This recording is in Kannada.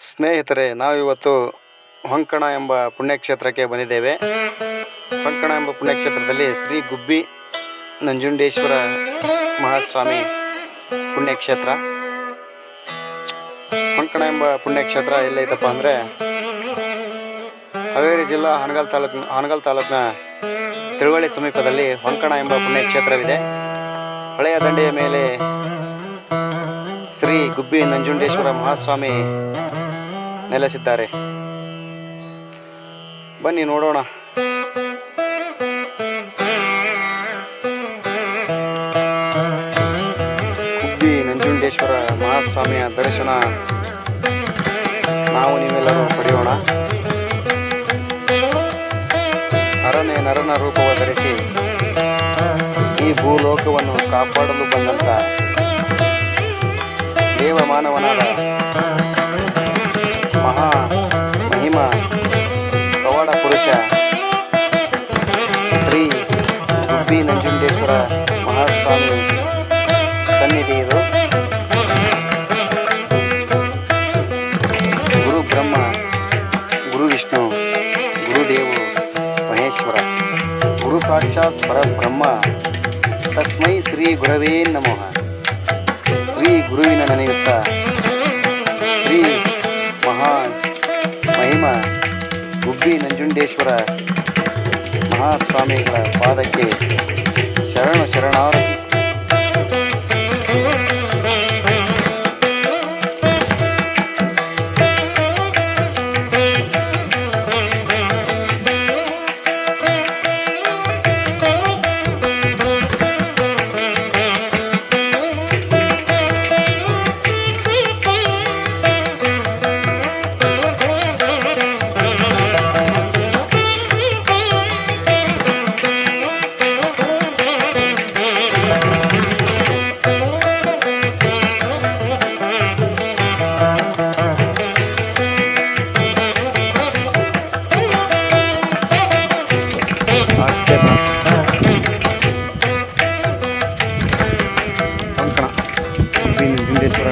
ಸ್ನೇಹಿತರೆ, ನಾವಿವತ್ತು ಹೊಂಕಣ ಎಂಬ ಪುಣ್ಯಕ್ಷೇತ್ರಕ್ಕೆ ಬಂದಿದ್ದೇವೆ. ಹೊಂಕಣ ಎಂಬ ಪುಣ್ಯಕ್ಷೇತ್ರದಲ್ಲಿ ಶ್ರೀ ಗುಬ್ಬಿ ನಂಜುಂಡೇಶ್ವರ ಮಹಾಸ್ವಾಮಿ ಪುಣ್ಯಕ್ಷೇತ್ರ. ಹೊಂಕಣ ಎಂಬ ಪುಣ್ಯಕ್ಷೇತ್ರ ಎಲ್ಲೈತಪ್ಪ ಅಂದರೆ ಹಾವೇರಿ ಜಿಲ್ಲಾ ಹಾನಗಲ್ ತಾಲೂಕಿನ ತಿಳುವಳ್ಳಿ ಸಮೀಪದಲ್ಲಿ ಹೊಂಕಣ ಎಂಬ ಪುಣ್ಯಕ್ಷೇತ್ರವಿದೆ. ಹಳೆಯ ದಂಡೆಯ ಮೇಲೆ ಶ್ರೀ ಗುಬ್ಬಿ ನಂಜುಂಡೇಶ್ವರ ಮಹಾಸ್ವಾಮಿ ನೆಲೆಸಿದ್ದಾರೆ. ಬನ್ನಿ ನೋಡೋಣ. ಗುಬ್ಬಿ ನಂಜುಂಡೇಶ್ವರ ಮಹಾಸ್ವಾಮಿಯ ದರ್ಶನ ನಾವು ನೀವೆಲ್ಲರೂ ಪಡೆಯೋಣ. ಅರನೇ ನರನ ರೂಪವ ಧರಿಸಿ ಈ ಭೂಲೋಕವನ್ನು ಕಾಪಾಡಲು ಬಂದಂಥ ದೇವಮಾನವನಾದ ಮಹಾ ಮಹಿಮಾ ಪವಾಡ ಪುರುಷ ಶ್ರೀ ಗುಬ್ಬಿ ನಂಜುಂಡೇಶ್ವರ ಮಹಾಸ್ವಾಮಿ ಸನ್ನಿಧಿ ಇದು. ಗುರು ಬ್ರಹ್ಮ, ಗುರು ವಿಷ್ಣು, ಗುರುದೇವು ಮಹೇಶ್ವರ, ಗುರು ಸಾಕ್ಷಾತ್ ಪರಬ್ರಹ್ಮ. ತಸ್ಮೈ ಶ್ರೀ ಗುರವೇ ನಮಃ. ಶ್ರೀ ಗುರುವಿನ ನೆನೆಯುತ್ತ ಶ್ರೀ ಮಹಾ ಮಹಿಮಾ ಗುಬ್ಬಿ ನಂಜುಂಡೇಶ್ವರ ಮಹಾಸ್ವಾಮಿಗಳ ಪಾದಕ್ಕೆ ಶರಣಾರತಿ. ಹೊಂಕಣ ಗುಬ್ಬಿ ನಂಜುಂಡೇಶ್ವರ